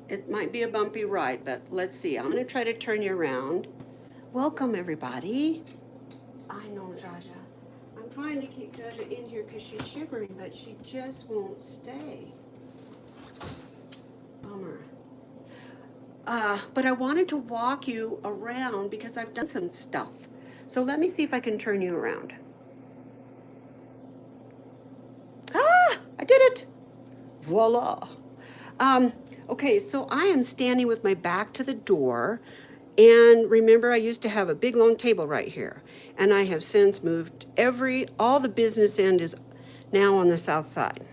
It might be a bumpy ride, but let's see. I'm going to try to turn you around. Welcome, everybody. I know, Jaja. I'm trying to keep Jaja in here because she's shivering, but she just won't stay. Bummer. But I wanted to walk you around because I've done some stuff. So let me see if I can turn you around. Ah, I did it. Voila. Um, okay, so I am standing with my back to the door. And remember, I used to have a big long table right here. And I have since moved all the business end is now on the south side.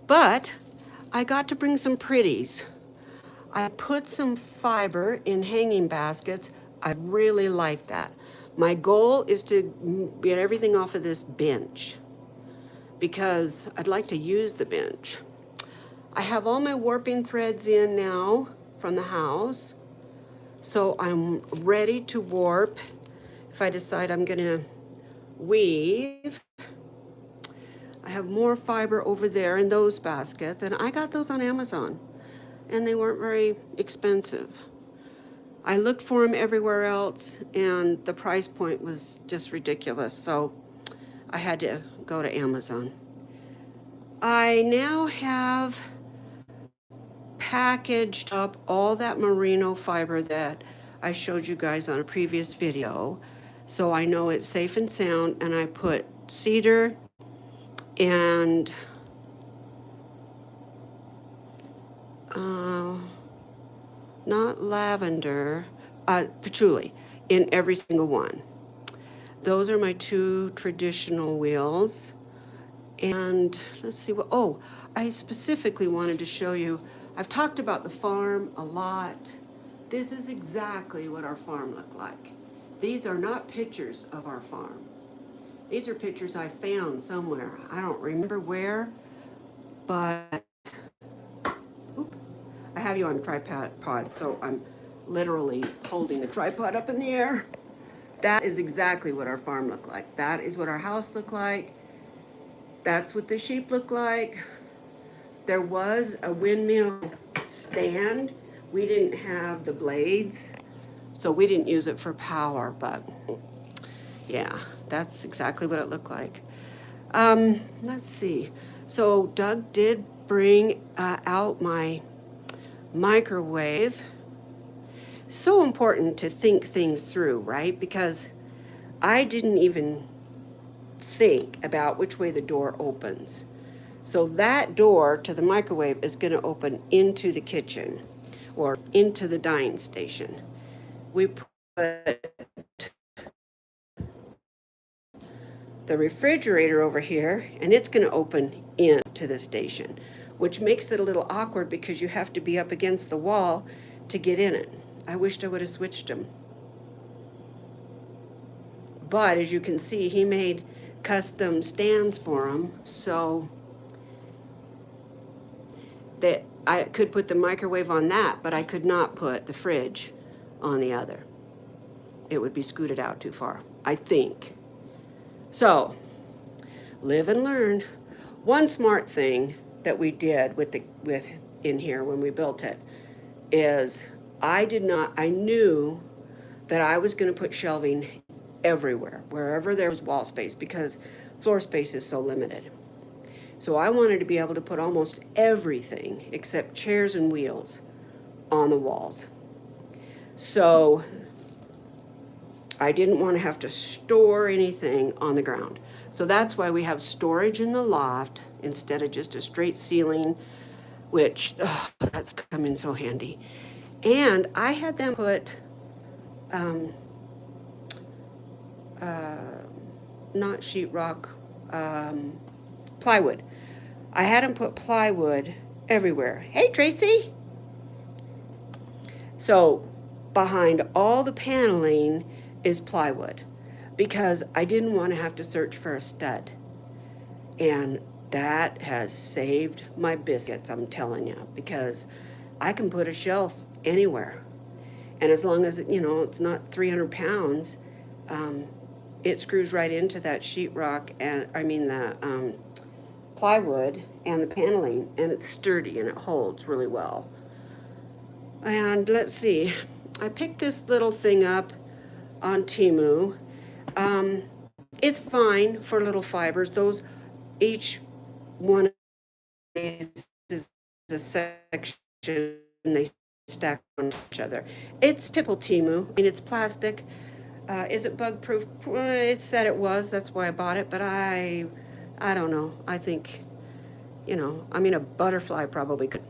But I got to bring some pretties. I put some fiber in hanging baskets. I really like that. My goal is to get everything off of this bench because I'd like to use the bench. I have all my warping threads in now from the house. So I'm ready to warp. If I decide I'm gonna weave, I have more fiber over there in those baskets, and I got those on Amazon, and they weren't very expensive. I looked for them everywhere else, and the price point was just ridiculous, so I had to go to Amazon. I now have packaged up all that merino fiber that I showed you guys on a previous video. So I know it's safe and sound, and I put cedar and not lavender, patchouli in every single one. Those are my two traditional wheels. And let's see what, oh, I specifically wanted to show you, I've talked about the farm a lot. This is exactly what our farm looked like. These are not pictures of our farm. These are pictures I found somewhere. I don't remember where, but I have you on tripod, so I'm literally holding the tripod up in the air. That is exactly what our farm looked like. That is what our house looked like. That's what the sheep looked like. There was a windmill stand. We didn't have the blades, so we didn't use it for power, but yeah, that's exactly what it looked like. Let's see. So Doug did bring out my microwave. So important to think things through, right? Because I didn't even think about which way the door opens. So that door to the microwave is going to open into the kitchen or into the dining station. We put the refrigerator over here, and it's going to open into the station, which makes it a little awkward because you have to be up against the wall to get in it. I wished I would have switched them. But as you can see, he made custom stands for them so that I could put the microwave on that, but I could not put the fridge on the other. It would be scooted out too far, I think. So, live and learn. One smart thing that we did with in here when we built it is I knew that I was going to put shelving everywhere, wherever there was wall space, because floor space is so limited. So I wanted to be able to put almost everything except chairs and wheels on the walls. So I didn't want to have to store anything on the ground. So that's why we have storage in the loft instead of just a straight ceiling, which that's come in so handy. And I had them put not sheetrock, plywood. I had them put plywood everywhere. Hey, Tracy. So behind all the paneling is plywood because I didn't want to have to search for a stud. And that has saved my biscuits, I'm telling you, because I can put a shelf anywhere. And as long as, it's not 300 pounds, it screws right into that sheetrock and, the plywood and the paneling, and it's sturdy and it holds really well. And let's see, I picked this little thing up on Temu. Um, it's fine for little fibers. Those, each one of these is a section, they stack on each other. It's typical Temu. I mean, it's plastic. Is it bug proof? It said it was. That's why I bought it. But I don't know. I think, I mean, a butterfly probably could.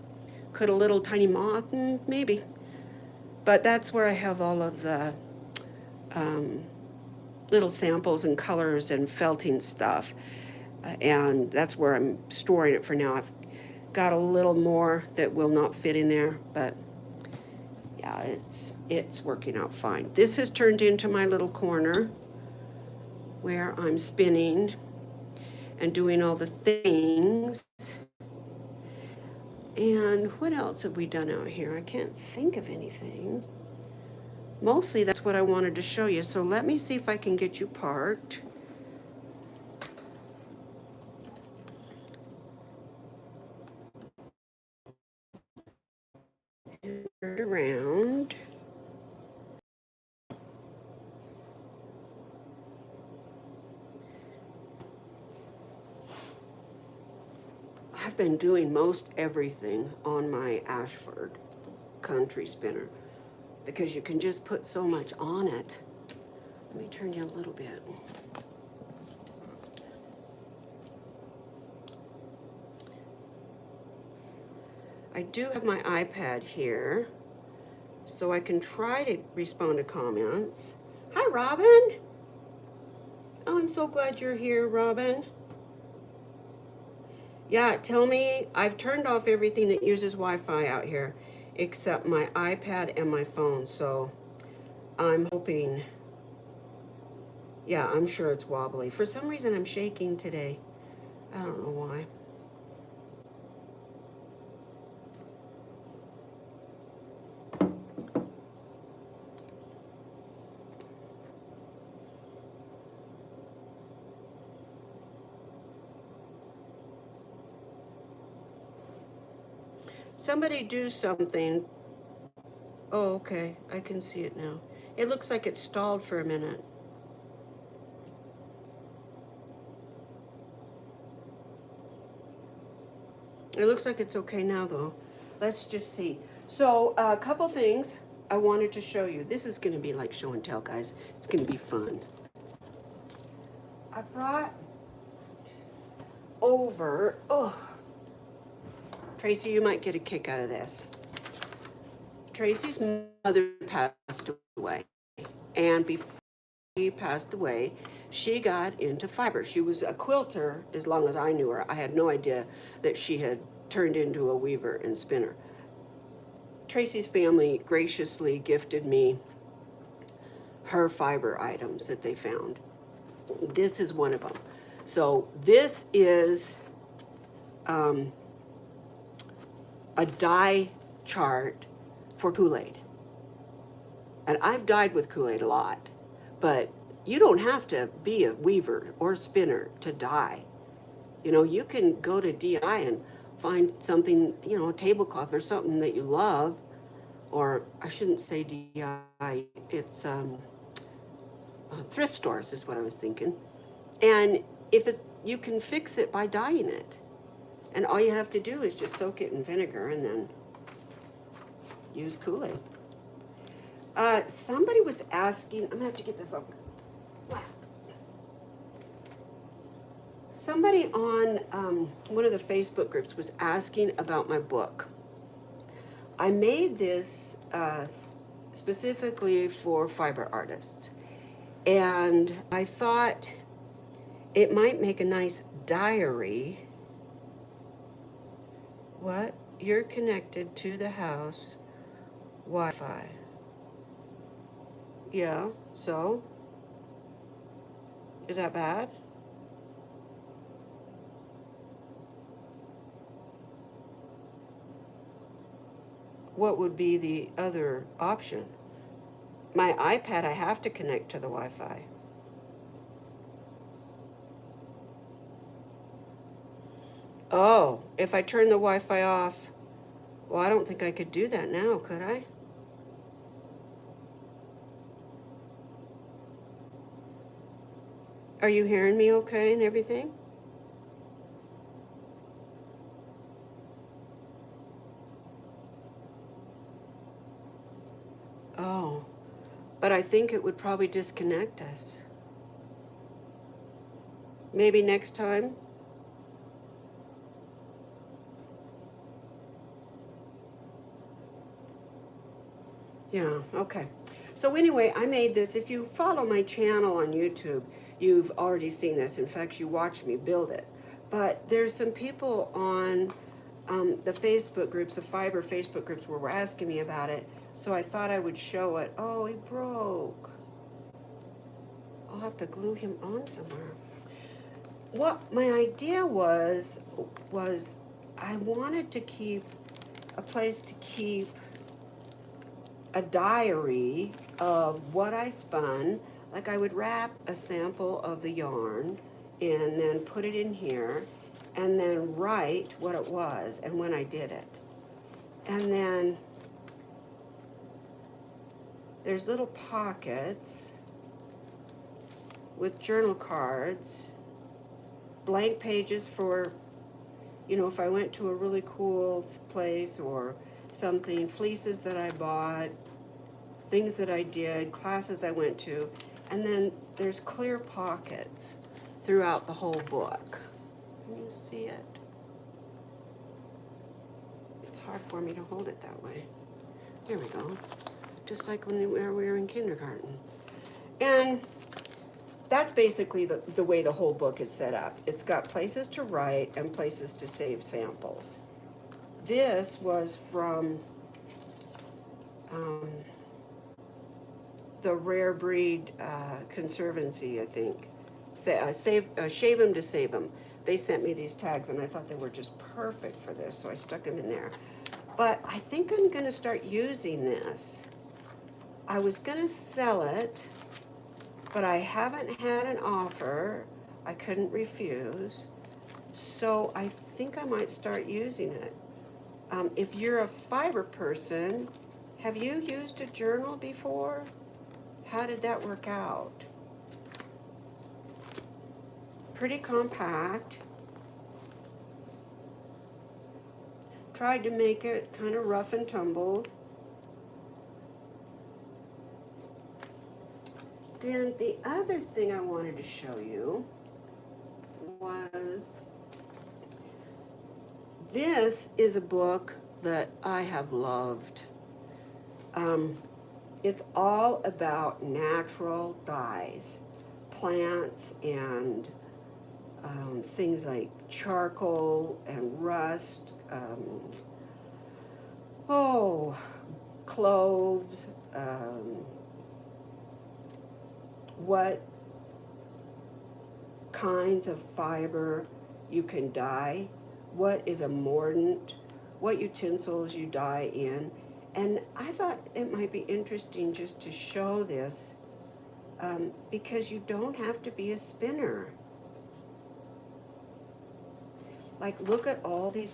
Could a little tiny moth? Maybe. But that's where I have all of the um, little samples and colors and felting stuff. And that's where I'm storing it for now. I've got a little more that will not fit in there, but yeah, it's working out fine. This has turned into my little corner where I'm spinning and doing all the things. And what else have we done out here? I can't think of anything. Mostly that's what I wanted to show you. So let me see if I can get you parked. Around. I've been doing most everything on my Ashford country spinner because you can just put so much on it. Let me turn you a little bit. I do have my iPad here, so I can try to respond to comments. Hi, Robin. Oh, I'm so glad you're here, Robin. Yeah, tell me, I've turned off everything that uses Wi-Fi out here, except my iPad and my phone, so I'm hoping, yeah, I'm sure it's wobbly. For some reason, I'm shaking today. I don't know why. Somebody do something. Oh, okay, I can see it now. It looks like it stalled for a minute. It looks like it's okay now, though. Let's just see. So, a couple things I wanted to show you. This is going to be like show and tell, guys. It's going to be fun. I brought over, Tracy, you might get a kick out of this. Tracy's mother passed away, and before she passed away, she got into fiber. She was a quilter as long as I knew her. I had no idea that she had turned into a weaver and spinner. Tracy's family graciously gifted me her fiber items that they found. This is one of them. So this is a dye chart for Kool-Aid. And I've dyed with Kool-Aid a lot, but you don't have to be a weaver or spinner to dye. You can go to DI and find something, a tablecloth or something that you love, or I shouldn't say DI, it's thrift stores is what I was thinking. And if it's, you can fix it by dyeing it. And all you have to do is just soak it in vinegar and then use Kool-Aid. Somebody was asking, I'm gonna have to get this up. Somebody on one of the Facebook groups was asking about my book. I made this specifically for fiber artists. And I thought it might make a nice diary. What? You're connected to the house Wi-Fi. Yeah, so? Is that bad? What would be the other option? My iPad, I have to connect to the Wi-Fi. Oh, if I turn the Wi-Fi off, Well, I don't think I could do that now, could I? Are you hearing me okay and everything? Oh, but I think it would probably disconnect us. Maybe next time? Yeah, okay. So anyway, I made this. If you follow my channel on YouTube, you've already seen this. In fact, you watched me build it. But there's some people on the Facebook groups, the fiber Facebook groups, where were asking me about it. So I thought I would show it. Oh, he broke. I'll have to glue him on somewhere. What my idea was I wanted to keep a place to keep a diary of what I spun. Like I would wrap a sample of the yarn and then put it in here and then write what it was and when I did it. And then there's little pockets with journal cards, blank pages for, if I went to a really cool place or something, fleeces that I bought, things that I did, classes I went to, and then there's clear pockets throughout the whole book. Can you see it? It's hard for me to hold it that way. There we go. Just like when we were in kindergarten. And that's basically the way the whole book is set up. It's got places to write and places to save samples. This was from the Rare Breed Conservancy, I think. Shave 'em to save 'em. They sent me these tags and I thought they were just perfect for this, so I stuck them in there. But I think I'm gonna start using this. I was gonna sell it, but I haven't had an offer I couldn't refuse. So I think I might start using it. If you're a fiber person, have you used a journal before? How did that work out? Pretty compact. Tried to make it kind of rough and tumble. Then the other thing I wanted to show you was this is a book that I have loved. It's all about natural dyes, plants and things like charcoal and rust, cloves, what kinds of fiber you can dye, what is a mordant, what utensils you dye in. And I thought it might be interesting just to show this because you don't have to be a spinner. Like, look at all these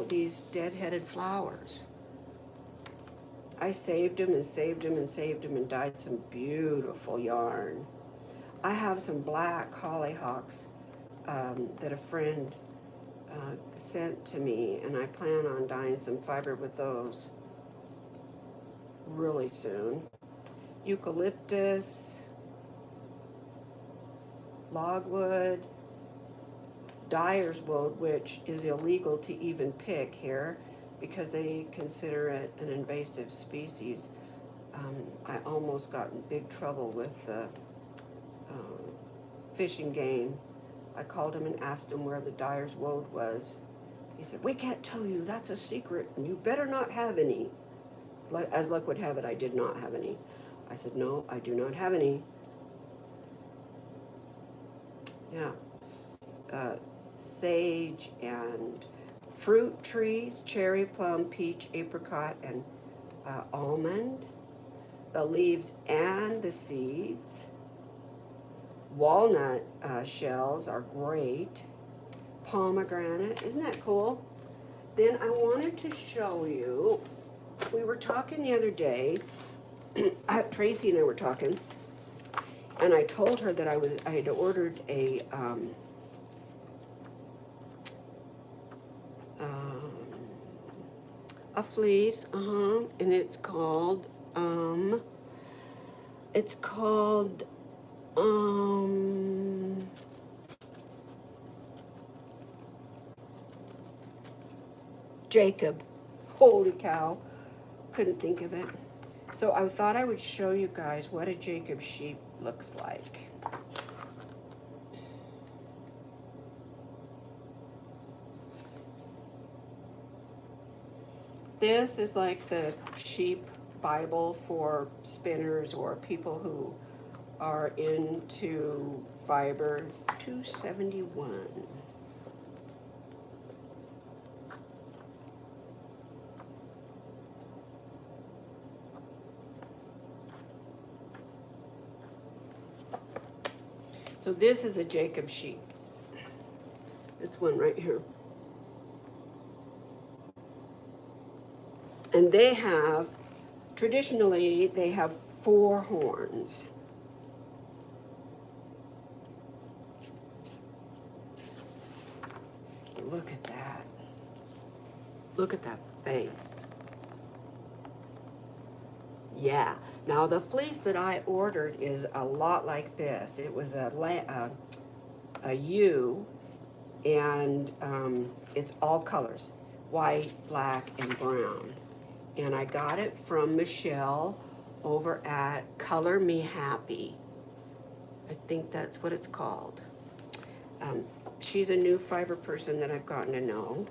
these dead-headed flowers. I saved them and saved them and saved them and dyed some beautiful yarn. I have some black hollyhocks that a friend sent to me, and I plan on dyeing some fiber with those really soon. Eucalyptus, logwood, dyer's wood, which is illegal to even pick here because they consider it an invasive species. I almost got in big trouble with the Fish and Game. I called him and asked him where the dyer's woad was. He said, "We can't tell you, that's a secret, and you better not have any." As luck would have it, I did not have any. I said, "No, I do not have any." Yeah, sage and fruit trees, cherry, plum, peach, apricot, and almond. The leaves and the seeds. Walnut shells are great. Pomegranate, isn't that cool? Then I wanted to show you, we were talking the other day, Tracy and I were talking, and I told her that I had ordered a fleece, and it's called Jacob. Holy cow, couldn't think of it. So I thought I would show you guys what a Jacob sheep looks like. This is like the sheep Bible for spinners or people who are into fiber. $271. So this is a Jacob sheep. This one right here. And they have, traditionally, they have 4 horns. Look at that. Look at that face. Yeah. Now the fleece that I ordered is a lot like this. It was a ewe, and it's all colors, white, black, and brown. And I got it from Michelle over at Color Me Happy. I think that's what it's called. She's a new fiber person that I've gotten to know.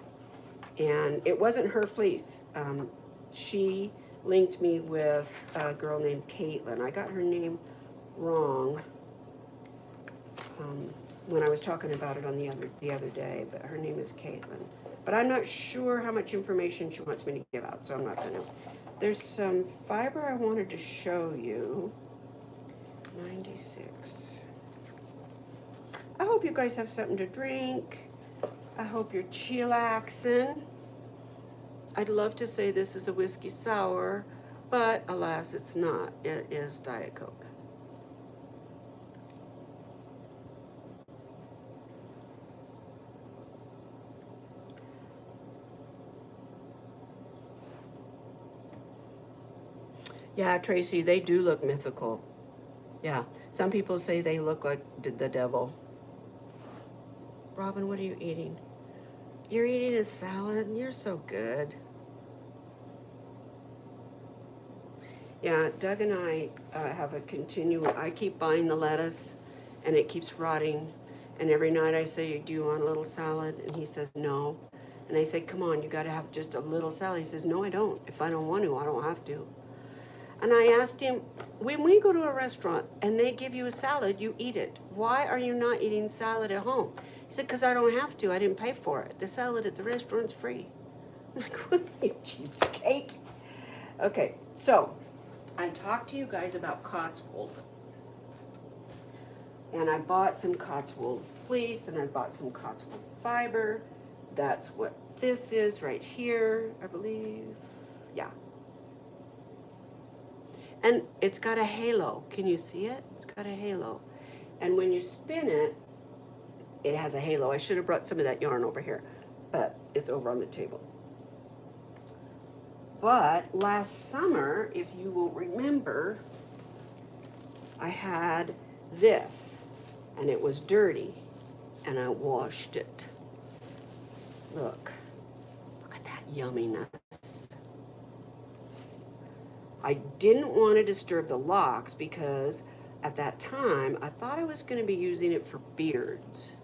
And it wasn't her fleece. She linked me with a girl named Caitlin. I got her name wrong when I was talking about it on the other day, but her name is Caitlin. But I'm not sure how much information she wants me to give out, so I'm not gonna. There's some fiber I wanted to show you. 96. I hope you guys have something to drink. I hope you're chillaxing. I'd love to say this is a whiskey sour, but alas, it's not. It is Diet Coke. Yeah, Tracy, they do look mythical. Yeah, some people say they look like the devil. Robin, what are you eating? You're eating a salad? You're so good. Yeah, Doug and I have a I keep buying the lettuce, and it keeps rotting. And every night I say, do you want a little salad? And he says, no. And I say, come on, you gotta have just a little salad. He says, no, I don't. If I don't want to, I don't have to. And I asked him, when we go to a restaurant and they give you a salad, you eat it. Why are you not eating salad at home? He said, because I don't have to. I didn't pay for it. The salad at the restaurant's free. I'm like, what are you, cheapskate? Okay, so I talked to you guys about Cotswold. And I bought some Cotswold fleece, and I bought some Cotswold fiber. That's what this is right here, I believe. Yeah. And it's got a halo. Can you see it? It's got a halo. And when you spin it, it has a halo. I should have brought some of that yarn over here, but it's over on the table. But last summer, if you will remember, I had this, and it was dirty, and I washed it. Look at that yumminess. I didn't want to disturb the locks because at that time, I thought I was going to be using it for beards.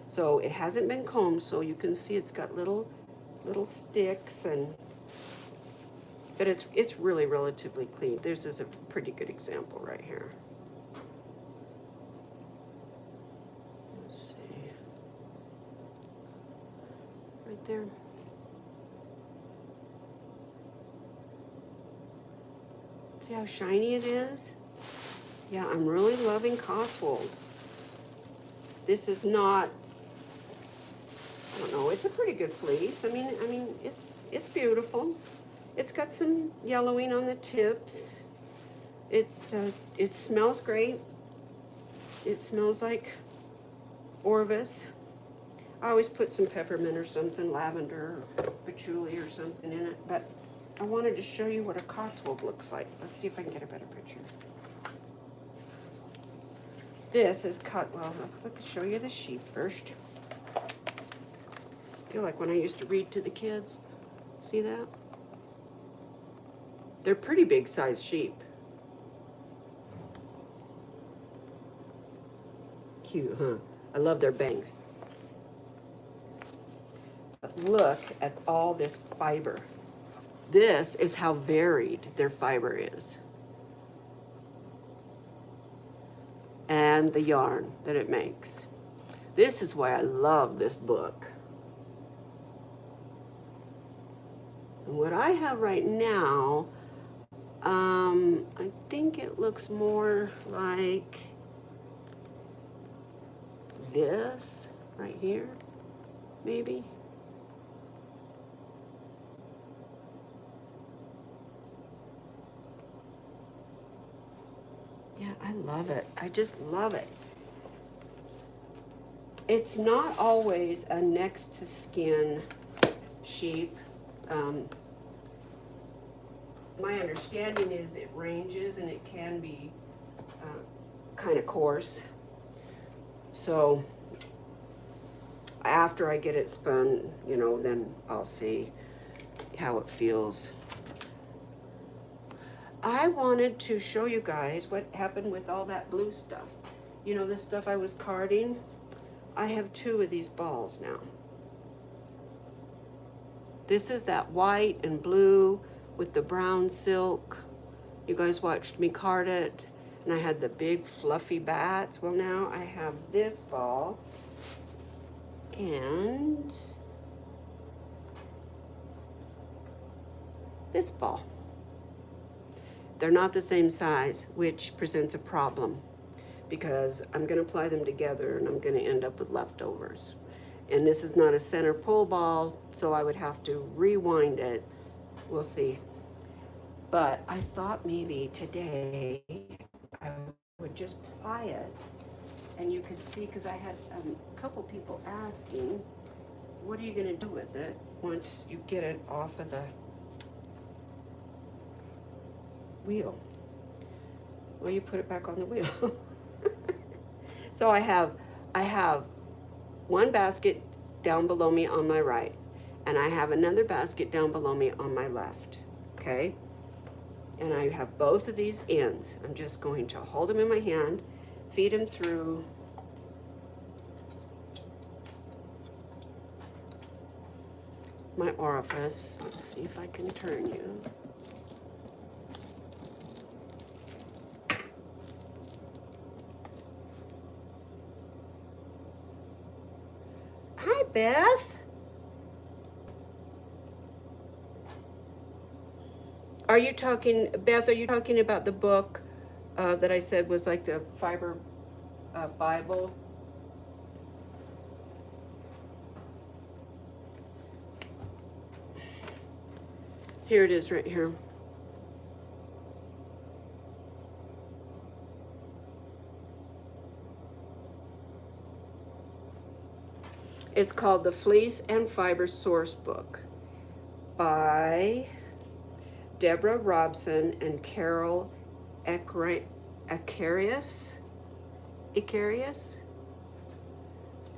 So it hasn't been combed, so you can see it's got little sticks, but it's really relatively clean. This is a pretty good example right here. Let's see. Right there. See how shiny it is? Yeah, I'm really loving Cotswold. This is not, I don't know, it's a pretty good fleece. I mean, it's beautiful. It's got some yellowing on the tips. It smells great. It smells like Orvis. I always put some peppermint or something, lavender or patchouli or something in it. But I wanted to show you what a Cotswold looks like. Let's see if I can get a better picture. This is well, let's show you the sheep first. I feel like when I used to read to the kids. See that? They're pretty big sized sheep. Cute, huh? I love their bangs. But look at all this fiber. This is how varied their fiber is. And the yarn that it makes. This is why I love this book. And what I have right now, I think it looks more like this right here, maybe. Yeah, I love it. I just love it. It's not always a next to skin sheep. My understanding is it ranges and it can be kind of coarse. So after I get it spun, you know, then I'll see how it feels. I wanted to show you guys what happened with all that blue stuff. You know, this stuff I was carding. I have 2 of these balls now. This is that white and blue with the brown silk. You guys watched me card it. And I had the big fluffy bats. Well, now I have this ball. And this ball. They're not the same size, which presents a problem because I'm going to apply them together and I'm going to end up with leftovers. And this is not a center pull ball, so I would have to rewind it. We'll see. But I thought maybe today I would just ply it and you could see, because I had a couple people asking, what are you going to do with it once you get it off of the wheel? Well, you put it back on the wheel. So I have one basket down below me on my right, and I have another basket down below me on my left, okay? And I have both of these ends. I'm just going to hold them in my hand, feed them through my orifice. Let's see if I can turn you. Hi, Beth. Are you talking, Beth, are you talking about the book that I said was like the fiber Bible? Here it is right here. It's called The Fleece and Fiber Source Book by Deborah Robson and Carol Icarius.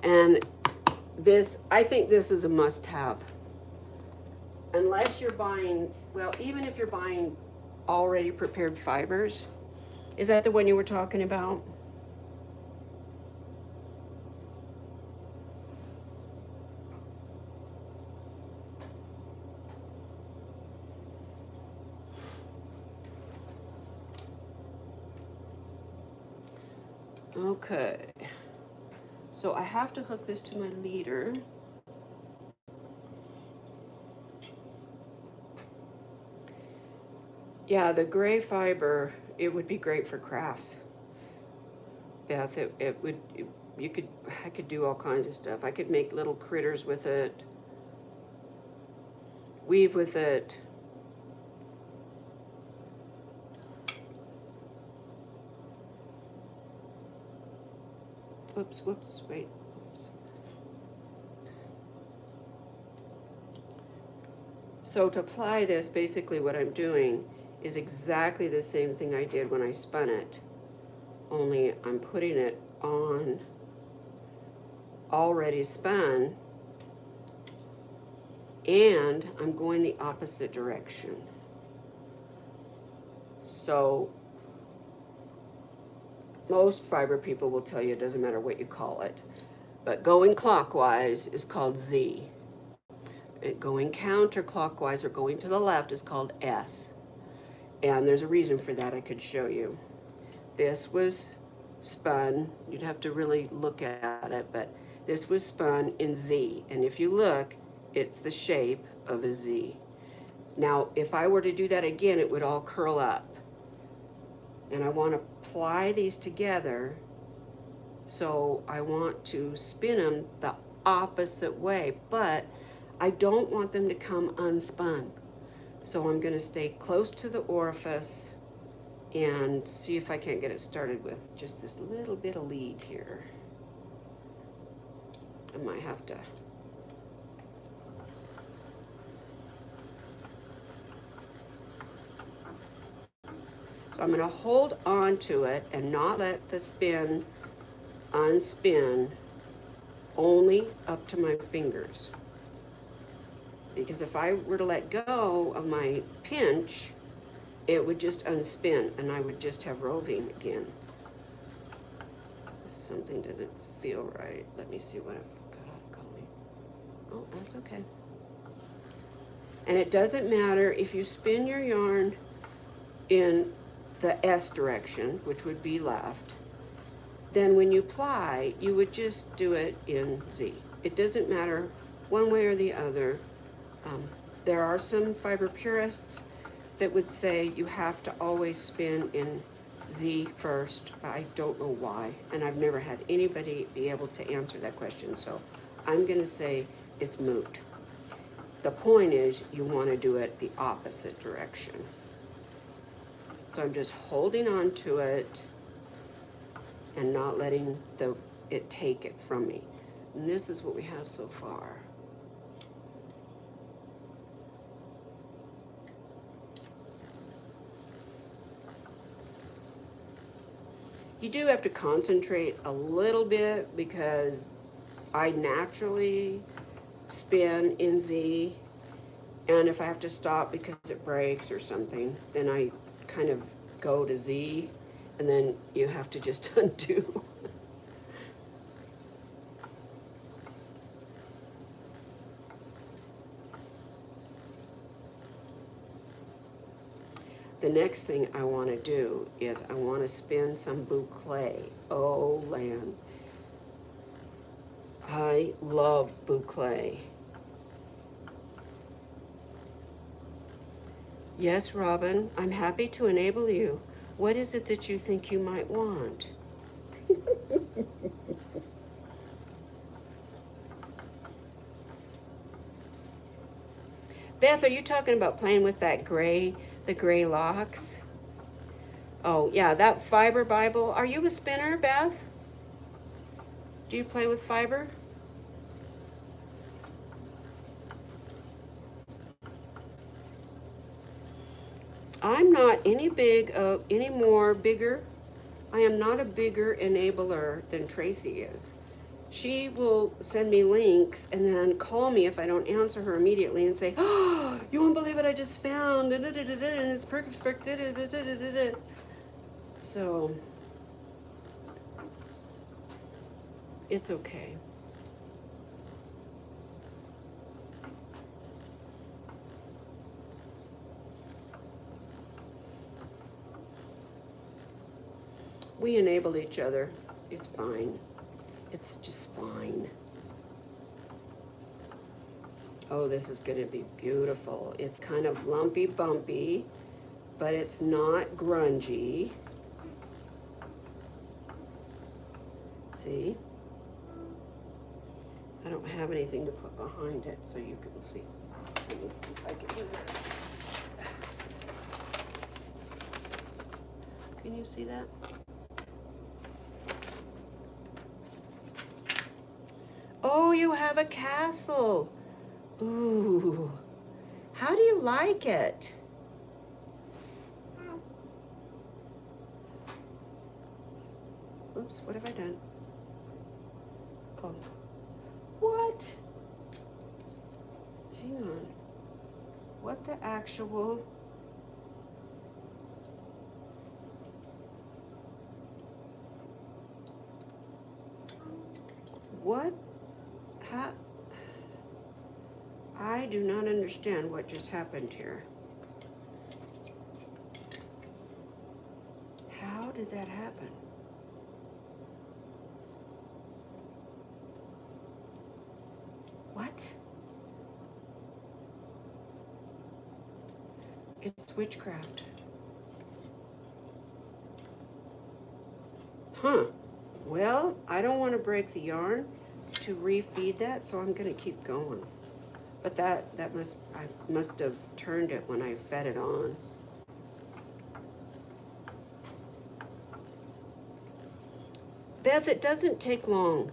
And this, I think this is a must-have. Unless you're buying, well, even if you're buying already prepared fibers. Is that the one you were talking about? Okay, so I have to hook this to my leader. Yeah, the gray fiber, it would be great for crafts. Beth, it would I could do all kinds of stuff. I could make little critters with it, weave with it. Whoops, wait. Oops. So to apply this, basically what I'm doing is exactly the same thing I did when I spun it, only I'm putting it on already spun, and I'm going the opposite direction. So most fiber people will tell you it doesn't matter what you call it, but going clockwise is called Z. Going counterclockwise or going to the left is called S. And there's a reason for that I could show you. This was spun, you'd have to really look at it, but this was spun in Z. And if you look, it's the shape of a Z. Now, if I were to do that again, it would all curl up. And I want to apply these together, so I want to spin them the opposite way, but I don't want them to come unspun. So I'm going to stay close to the orifice and see if I can't get it started with just this little bit of lead here. I might have to. So I'm going to hold on to it and not let the spin unspin, only up to my fingers. Because if I were to let go of my pinch, it would just unspin and I would just have roving again. Something doesn't feel right. Let me see what I've got going. Oh, that's okay. And it doesn't matter if you spin your yarn in the S direction, which would be left, then when you ply, you would just do it in Z. It doesn't matter one way or the other. There are some fiber purists that would say you have to always spin in Z first. I don't know why, and I've never had anybody be able to answer that question, so I'm going to say it's moot. The point is you want to do it the opposite direction. So I'm just holding on to it and not letting it take it from me. And this is what we have so far. You do have to concentrate a little bit because I naturally spin in Z, and if I have to stop because it breaks or something, then I kind of go to Z, and then you have to just undo. The next thing I want to do is I want to spin some boucle. Oh, land. I love boucle. Yes, Robin, I'm happy to enable you. What is it that you think you might want? Beth, are you talking about playing with that gray, the gray locks? Oh, yeah, that fiber Bible. Are you a spinner, Beth? Do you play with fiber? I'm not any more bigger. I am not a bigger enabler than Tracy is. She will send me links and then call me if I don't answer her immediately and say, "Oh, you won't believe what I just found, and it's perfect." So it's okay. We enable each other. It's fine. It's just fine. Oh, this is going to be beautiful. It's kind of lumpy bumpy, but it's not grungy. See? I don't have anything to put behind it so you can see. Let me see if I can do this. Can you see that? Oh, you have a castle. Ooh. How do you like it? Oops, what have I done? Oh. What? Hang on. What the actual? What? How? I do not understand what just happened here. How did that happen? What? It's witchcraft. Huh. Well, I don't want to break the yarn to refeed that, so I'm going to keep going. But I must have turned it when I fed it on. Beth, it doesn't take long.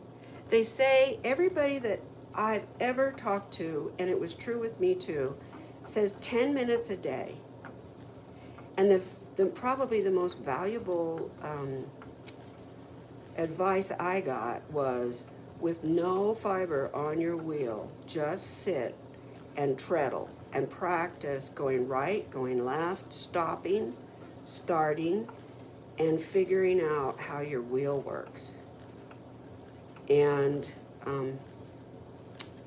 They say everybody that I've ever talked to, and it was true with me too, says 10 minutes a day. And probably the most valuable advice I got was, with no fiber on your wheel, just sit and treadle and practice going right, going left, stopping, starting, and figuring out how your wheel works. And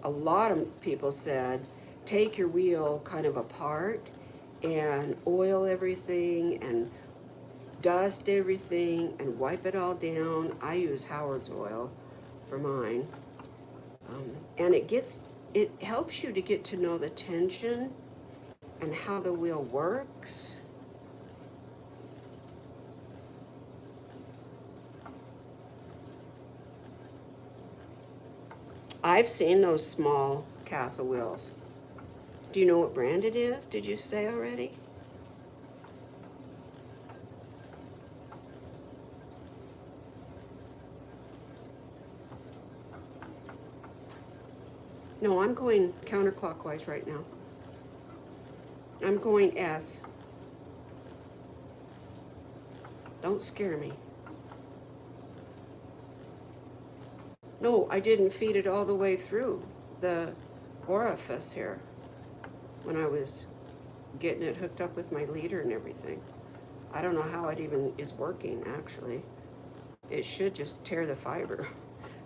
a lot of people said, take your wheel kind of apart and oil everything and dust everything and wipe it all down. I use Howard's oil for mine. And it helps you to get to know the tension and how the wheel works. I've seen those small castle wheels. Do you know what brand it is? Did you say already? No, I'm going counterclockwise right now. I'm going S. Don't scare me. No, I didn't feed it all the way through the orifice here when I was getting it hooked up with my leader and everything. I don't know how it even is working, actually. It should just tear the fiber.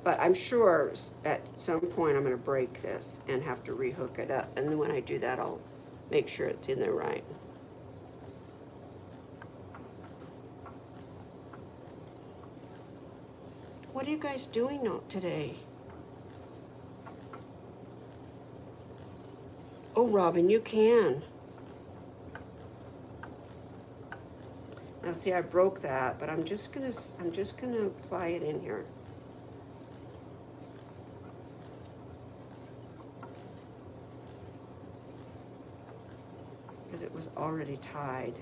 But I'm sure at some point I'm going to break this and have to rehook it up. And then when I do that, I'll make sure it's in there right. What are you guys doing today? Oh, Robin, you can. Now see, I broke that, but I'm just gonna apply it in here. Because it was already tied.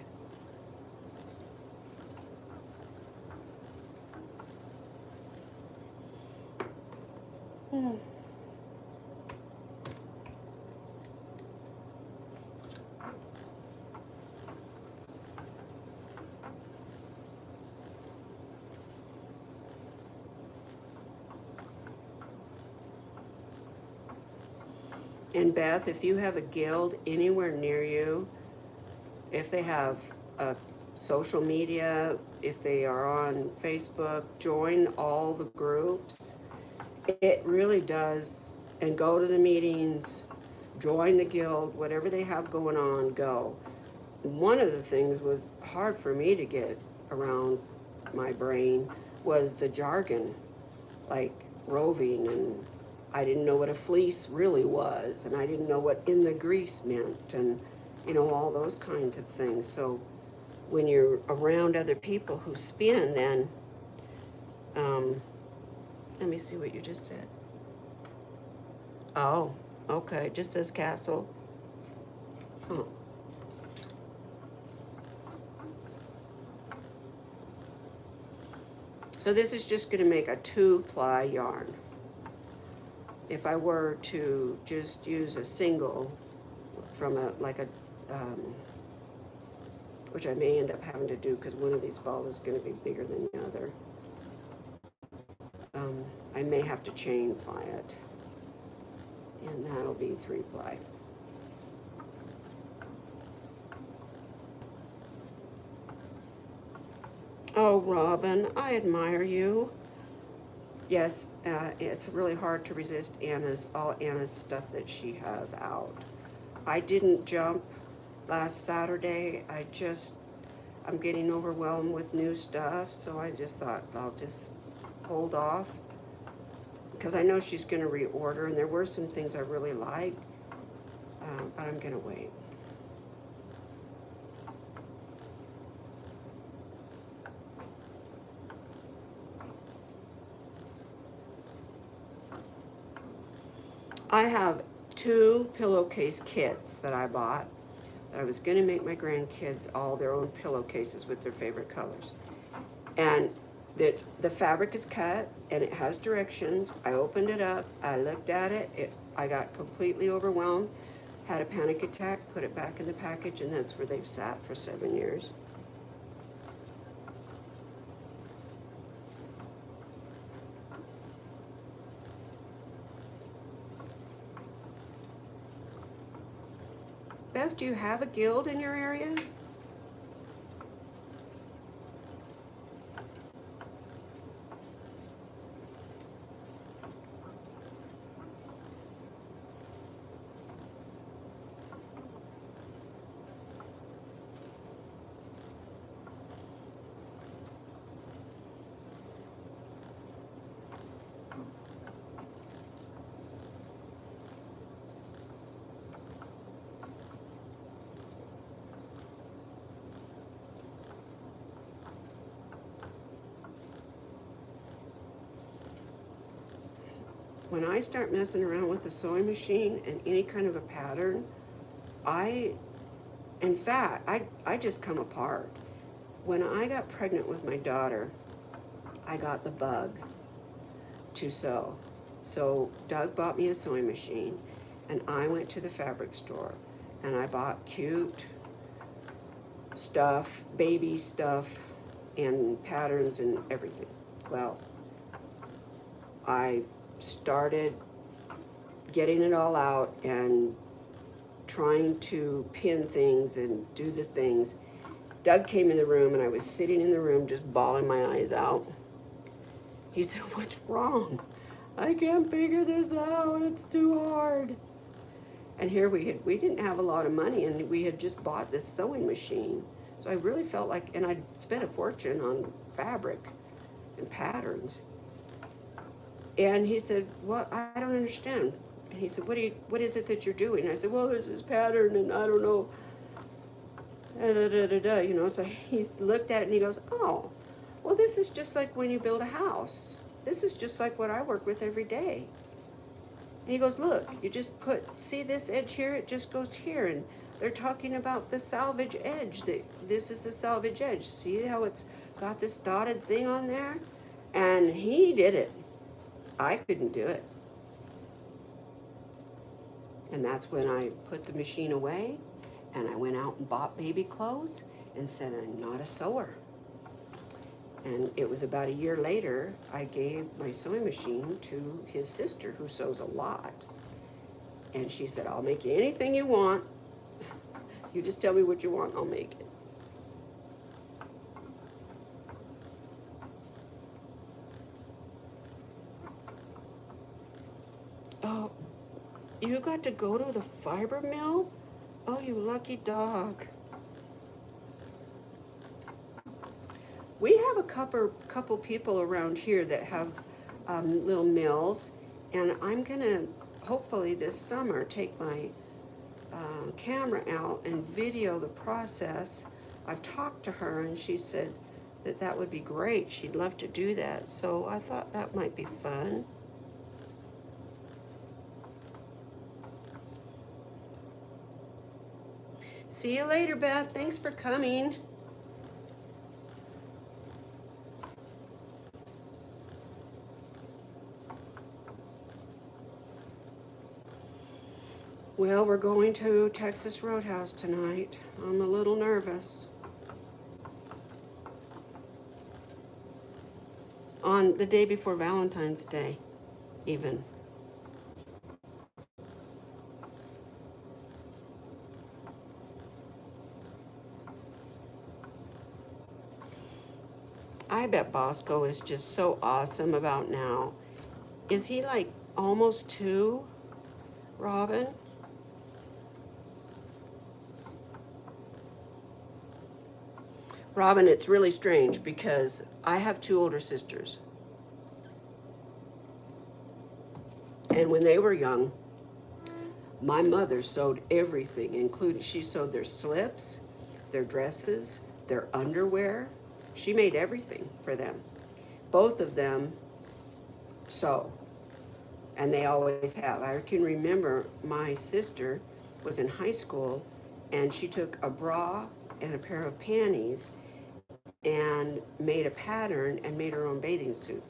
And Beth, if you have a guild anywhere near you, if they have a social media, if they are on Facebook, join all the groups. It really does. And go to the meetings, join the guild, whatever they have going on, go. One of the things was hard for me to get around my brain was the jargon, like roving, and I didn't know what a fleece really was, and I didn't know what in the grease meant, and you know, all those kinds of things. So when you're around other people who spin, then let me see what you just said. Oh, okay, it just says castle. Oh. So this is just gonna make a 2-ply yarn. If I were to just use a single from which I may end up having to do because one of these balls is gonna be bigger than the other. I may have to chain ply it, and that'll be 3-ply. Oh, Robin, I admire you. Yes, it's really hard to resist all Anna's stuff that she has out. I didn't jump last Saturday. I'm getting overwhelmed with new stuff, so I just thought I'll just hold off because I know she's going to reorder, and there were some things I really liked, but I'm going to wait. I have 2 pillowcase kits that I bought. I was going to make my grandkids all their own pillowcases with their favorite colors. And the fabric is cut and it has directions. I opened it up, I looked at it, I got completely overwhelmed, had a panic attack, put it back in the package, and that's where they've sat for 7 years. Beth, do you have a guild in your area? When I start messing around with a sewing machine and any kind of a pattern, in fact, I just come apart. When I got pregnant with my daughter, I got the bug to sew. So Doug bought me a sewing machine, and I went to the fabric store, and I bought cute stuff, baby stuff, and patterns and everything. Well, I started getting it all out and trying to pin things and do the things. Doug came in the room and I was sitting in the room just bawling my eyes out. He said, "What's wrong? I can't figure this out. It's too hard." And here we didn't have a lot of money, and we had just bought this sewing machine. So I really felt like, and I'd spent a fortune on fabric and patterns. And he said, "Well, I don't understand." And he said, what is it that you're doing?" I said, "Well, there's this pattern, and I don't know. You know, so he looked at it and he goes, "Oh, well, this is just like when you build a house. This is just like what I work with every day." And he goes, "Look, you just see this edge here? It just goes here. And they're talking about the salvage edge. This is the salvage edge. See how it's got this dotted thing on there?" And he did it. I couldn't do it. And that's when I put the machine away and I went out and bought baby clothes and said, "I'm not a sewer." And it was about a year later, I gave my sewing machine to his sister, who sews a lot. And she said, "I'll make you anything you want. You just tell me what you want, I'll make it." Oh, you got to go to the fiber mill? Oh, you lucky dog. We have a couple people around here that have little mills, and I'm gonna hopefully this summer take my camera out and video the process. I've talked to her, and she said that would be great. She'd love to do that, so I thought that might be fun. See you later, Beth. Thanks for coming. Well, we're going to Texas Roadhouse tonight. I'm a little nervous. On the day before Valentine's Day, even. I bet Bosco is just so awesome about now. Is he like almost 2, Robin? Robin, it's really strange because I have 2 older sisters. And when they were young, my mother sewed everything, including she sewed their slips, their dresses, their underwear. She made everything for them. Both of them sew, and they always have. I can remember my sister was in high school, and she took a bra and a pair of panties and made a pattern and made her own bathing suit.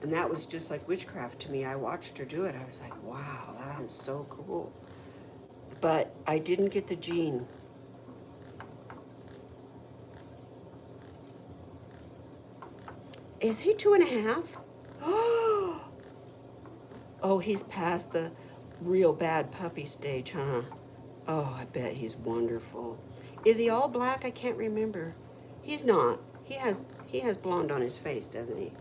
And that was just like witchcraft to me. I watched her do it. I was like, wow, that is so cool. But I didn't get the gene. Is he 2.5? Oh, he's past the real bad puppy stage, huh? Oh, I bet he's wonderful. Is he all black? I can't remember. He's not. He has blonde on his face, doesn't he?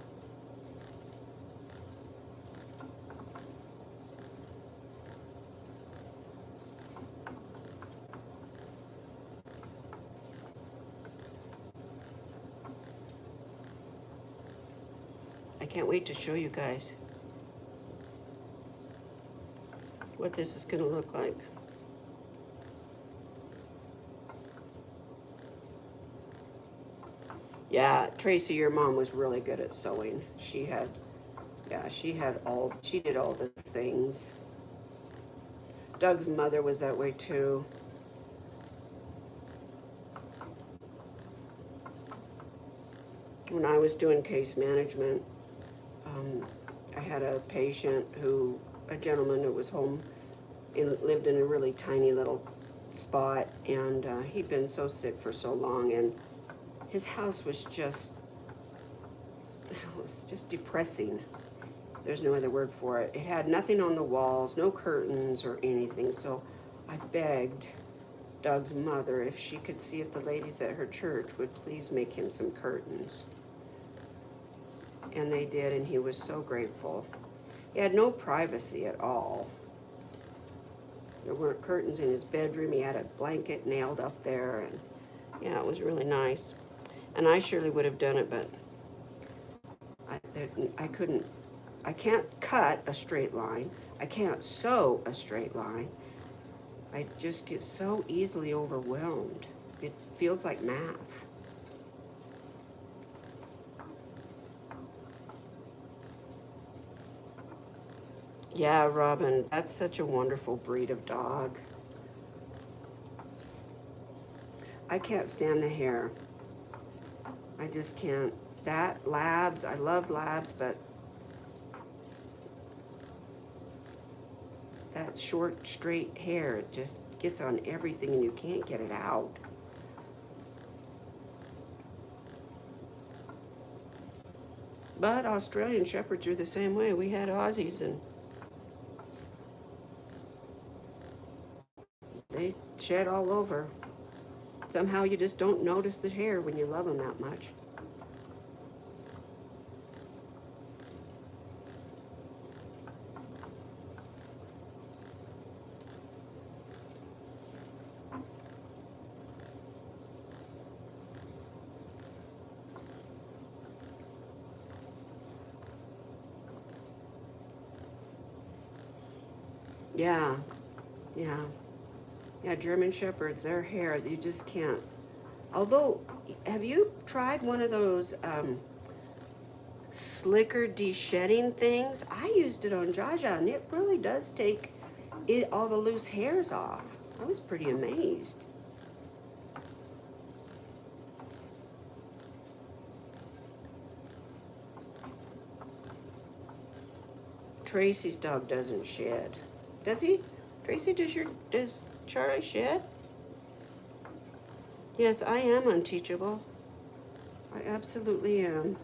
I can't wait to show you guys what this is going to look like. Yeah, Tracy, your mom was really good at sewing. She did all the things. Doug's mother was that way too. When I was doing case management, I had a patient a gentleman who was home, lived in a really tiny little spot, and he'd been so sick for so long, and his house was just depressing. There's no other word for it. It had nothing on the walls, no curtains or anything. So I begged Doug's mother if she could see if the ladies at her church would please make him some curtains. And they did, and he was so grateful. He had no privacy at all. There weren't curtains in his bedroom. He had a blanket nailed up there, and yeah, it was really nice. And I surely would have done it, but I couldn't. I can't cut a straight line. I can't sew a straight line. I just get so easily overwhelmed. It feels like math. Yeah, Robin, that's such a wonderful breed of dog. I can't stand the hair. I just can't. That, labs, I love labs, but that short, straight hair, it just gets on everything and you can't get it out. But Australian Shepherds are the same way. We had Aussies and they shed all over. Somehow you just don't notice the hair when you love them that much. Yeah, yeah. Yeah, German Shepherds, their hair, you just can't. Although, have you tried one of those slicker de-shedding things? I used it on Jaja, and it really does take all the loose hairs off. I was pretty amazed. Tracy's dog doesn't shed. Does he? Tracy, does Charlie shed? Yes, I am unteachable. I absolutely am.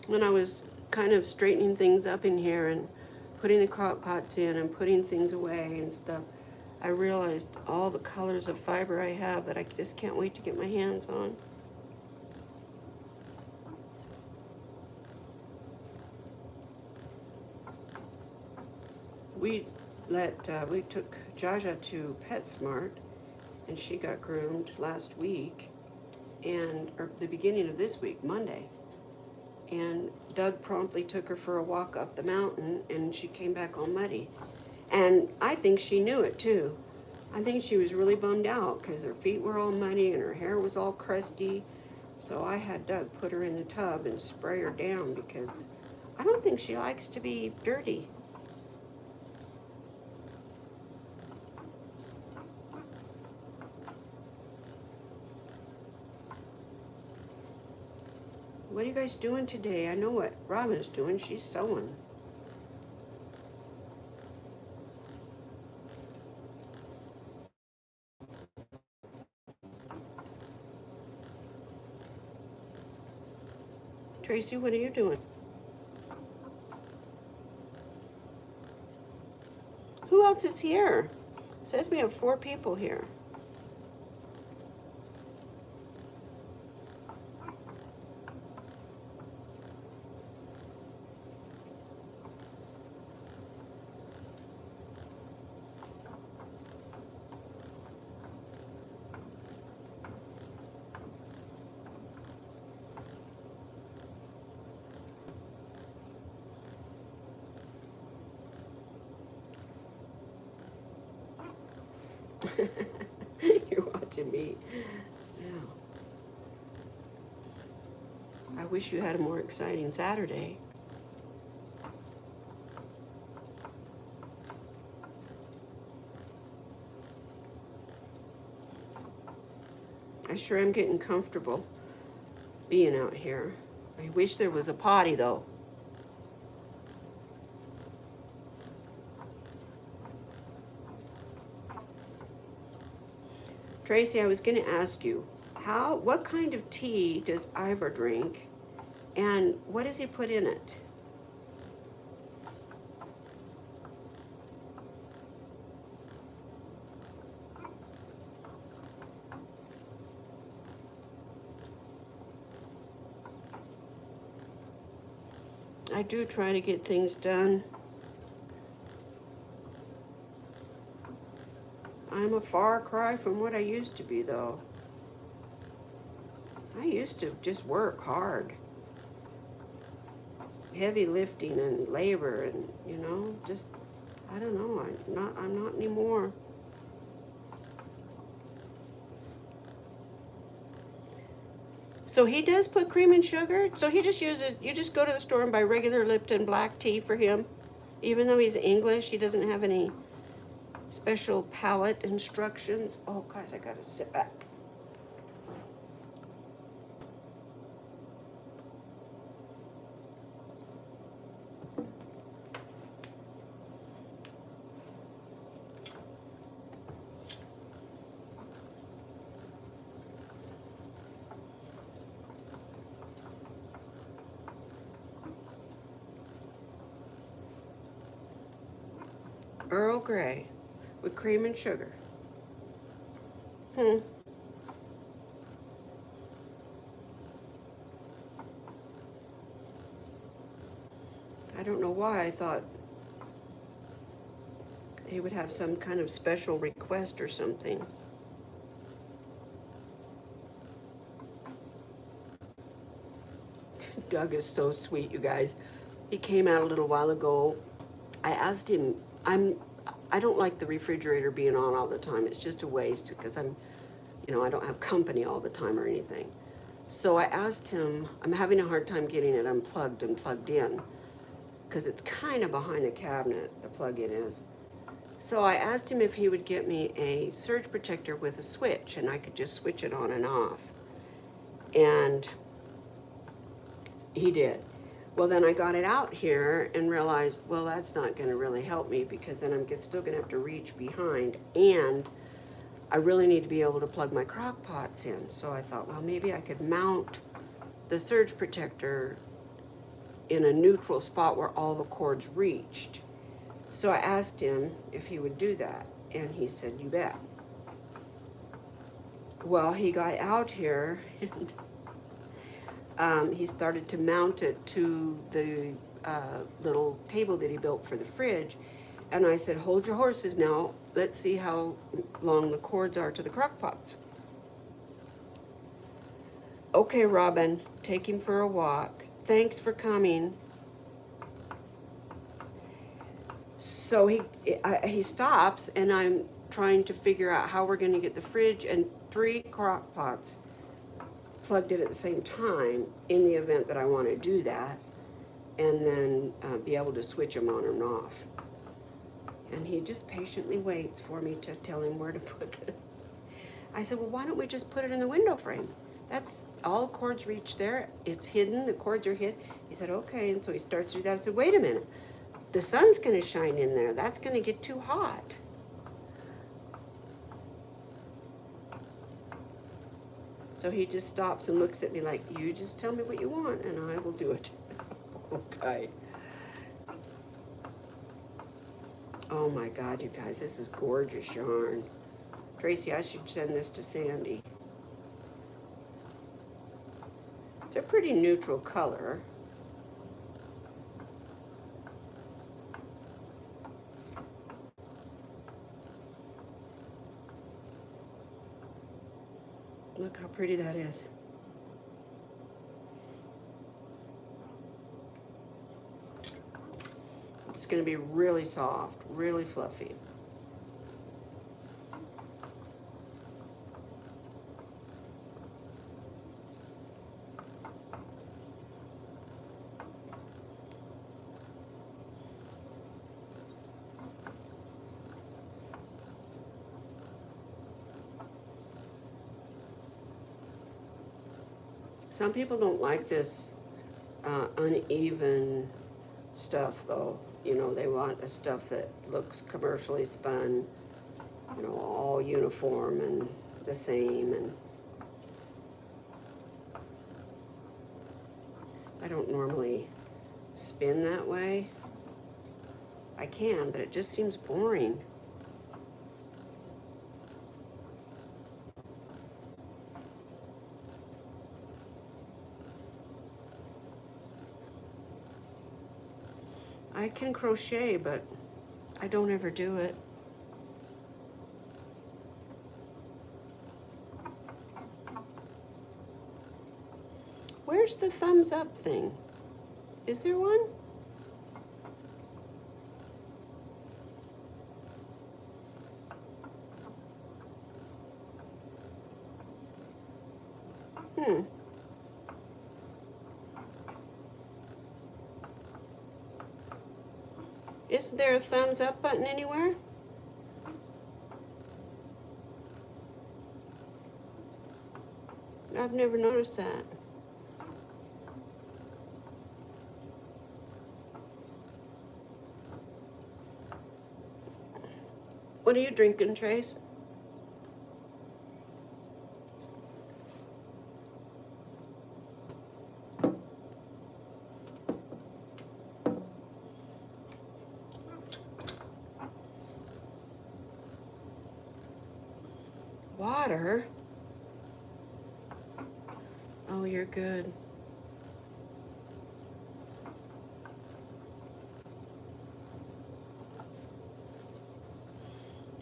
When I was kind of straightening things up in here and putting the crock pots in and putting things away and stuff, I realized all the colors of fiber I have that I just can't wait to get my hands on. We took Jaja to PetSmart, and she got groomed last week, or the beginning of this week, Monday. And Doug promptly took her for a walk up the mountain, and she came back all muddy. And I think she knew it too. I think she was really bummed out because her feet were all muddy and her hair was all crusty. So I had Doug put her in the tub and spray her down because I don't think she likes to be dirty. What are you guys doing today? I know what Robin's doing. She's sewing. Tracy, what are you doing? Who else is here? It says we have 4 people here. You're watching me. Yeah. I wish you had a more exciting Saturday. I sure am getting comfortable being out here. I wish there was a potty though. Tracy, I was going to ask you, what kind of tea does Ivor drink, and what does he put in it? I do try to get things done. I'm a far cry from what I used to be, though. I used to just work hard. Heavy lifting and labor and, just, I don't know, I'm not anymore. So he does put cream and sugar? So he just you just go to the store and buy regular Lipton black tea for him? Even though he's English, he doesn't have any special palate instructions. Oh, guys, I gotta sit back. Earl Grey with cream and sugar. I don't know why I thought he would have some kind of special request or something. Doug is so sweet, you guys. He came out a little while ago. I asked him, I don't like the refrigerator being on all the time. It's just a waste because I don't have company all the time or anything. So I asked him, I'm having a hard time getting it unplugged and plugged in because it's kind of behind the cabinet, the plug-in is. So I asked him if he would get me a surge protector with a switch and I could just switch it on and off. And he did. Well, then I got it out here and realized, well, that's not going to really help me because then I'm still going to have to reach behind, and I really need to be able to plug my crock pots in. So I thought, well, maybe I could mount the surge protector in a neutral spot where all the cords reached. So I asked him if he would do that, and he said, you bet. Well, he got out here and he started to mount it to the little table that he built for the fridge. And I said, hold your horses now. Let's see how long the cords are to the crock pots. Okay, Robin, take him for a walk. Thanks for coming. So he stops, and I'm trying to figure out how we're going to get the fridge and 3 crock pots plugged in at the same time in the event that I want to do that, and then be able to switch them on and off. And he just patiently waits for me to tell him where to put it. I said, well, why don't we just put it in the window frame? That's all cords reach there. It's hidden. The cords are hid. He said, okay. And so he starts to do that. I said, wait a minute. The sun's going to shine in there. That's going to get too hot. So he just stops and looks at me like, you just tell me what you want and I will do it. Okay. Oh my God, you guys, this is gorgeous yarn. Tracy, I should send this to Sandy. It's a pretty neutral color. Look how pretty that is. It's going to be really soft, really fluffy. Some people don't like this uneven stuff, though. You know, they want the stuff that looks commercially spun, you know, all uniform and the same. And I don't normally spin that way. I can, but it just seems boring. I can crochet, but I don't ever do it. Where's the thumbs up thing? Is there one? Is there a thumbs up button anywhere? I've never noticed that. What are you drinking, Trace? Water? Oh, you're good.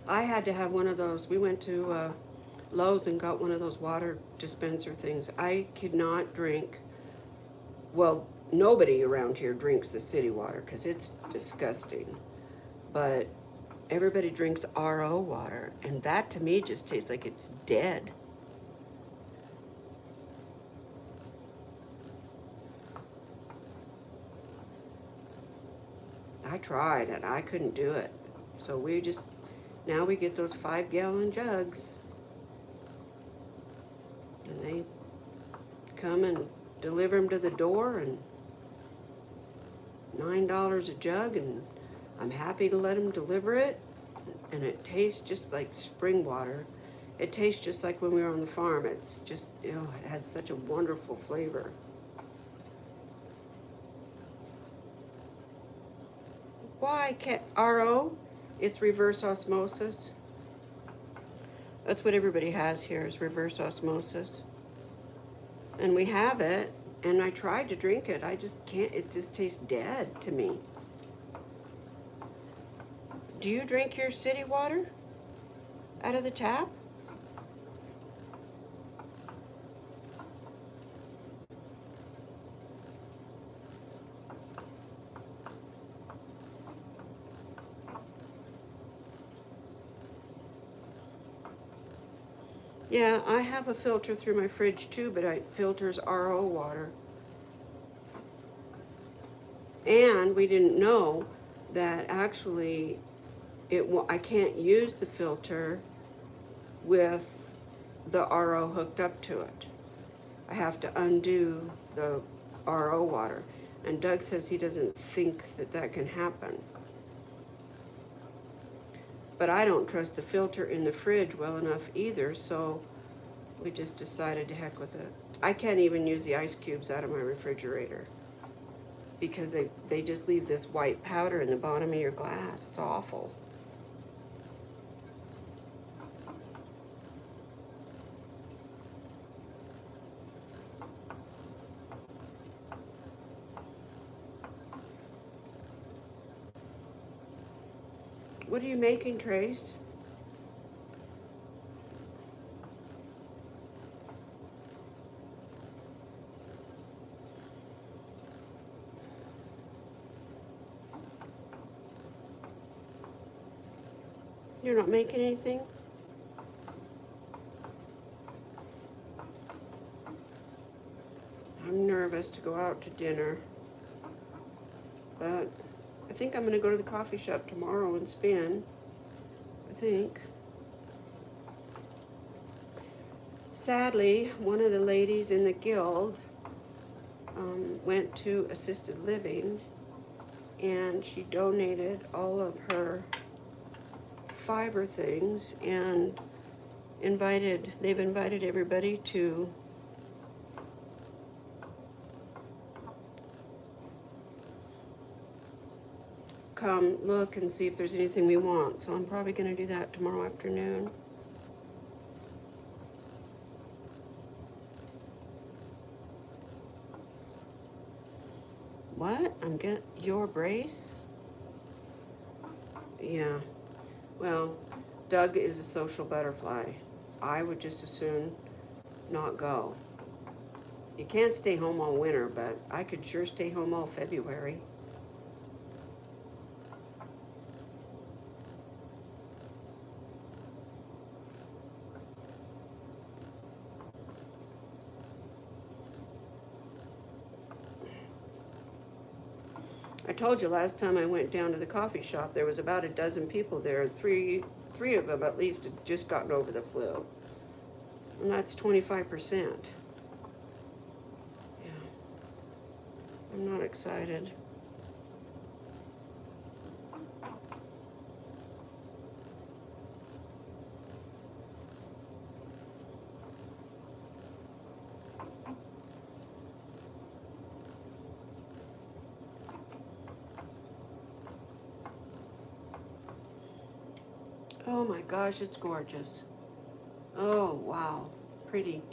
I had to have one of those. We went to Lowe's and got one of those water dispenser things. I could not drink Well, nobody around here drinks the city water because it's disgusting. But everybody drinks RO water, and that to me just tastes like it's dead. I tried and I couldn't do it. So now we get those 5-gallon jugs, and they come and deliver them to the door, and $9 a jug, and I'm happy to let them deliver it. And it tastes just like spring water. It tastes just like when we were on the farm. It's just, it has such a wonderful flavor. Why can't RO? It's reverse osmosis. That's what everybody has here is reverse osmosis. And we have it, and I tried to drink it. I just can't, it just tastes dead to me. Do you drink your city water out of the tap? Yeah, I have a filter through my fridge too, but it filters RO water. And we didn't know that actually I can't use the filter with the RO hooked up to it. I have to undo the RO water. And Doug says he doesn't think that that can happen. But I don't trust the filter in the fridge well enough either, so we just decided to heck with it. I can't even use the ice cubes out of my refrigerator because they just leave this white powder in the bottom of your glass. It's awful. What are you making, Trace? You're not making anything? I'm nervous to go out to dinner, but I think I'm gonna go to the coffee shop tomorrow and spin. I think. Sadly, one of the ladies in the guild went to assisted living, and she donated all of her fiber things and they've invited everybody to come look and see if there's anything we want. So I'm probably going to do that tomorrow afternoon. What? I'm getting your brace? Yeah. Well, Doug is a social butterfly. I would just as soon not go. You can't stay home all winter, but I could sure stay home all February. I told you last time I went down to the coffee shop, there was about a dozen people there, and three of them at least had just gotten over the flu. And that's 25%. Yeah. I'm not excited. Oh my gosh, it's gorgeous. Oh, wow. Pretty.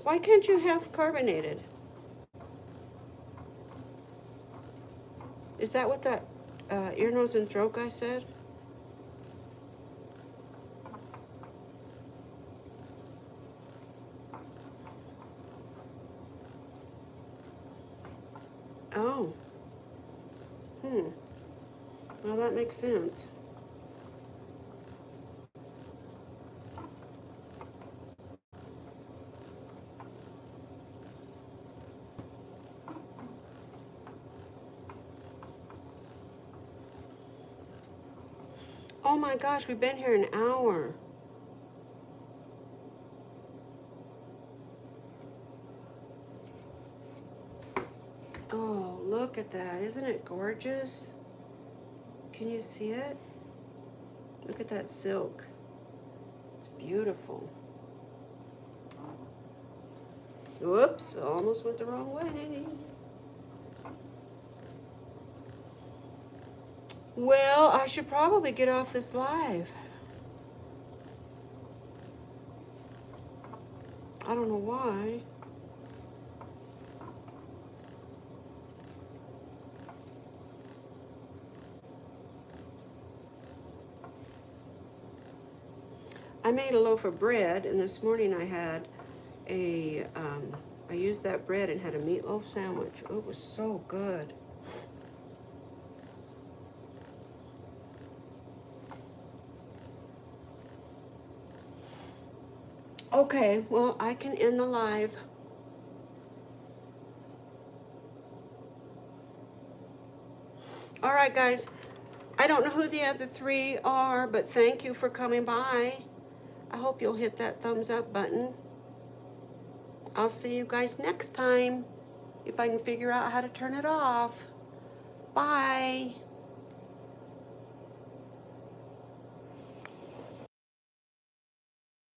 Why can't you have carbonated? Is that what that Ear, nose, and throat guy said. Oh. Well, that makes sense. Oh my gosh, we've been here an hour. Oh, look at that. Isn't it gorgeous? Can you see it? Look at that silk. It's beautiful. Whoops, almost went the wrong way. Well, I should probably get off this live. I don't know why. I made a loaf of bread, and this morning I had I used that bread and had a meatloaf sandwich. Oh, it was so good. Okay, well, I can end the live. All right, guys. I don't know who the other three are, but thank you for coming by. I hope you'll hit that thumbs up button. I'll see you guys next time if I can figure out how to turn it off. Bye.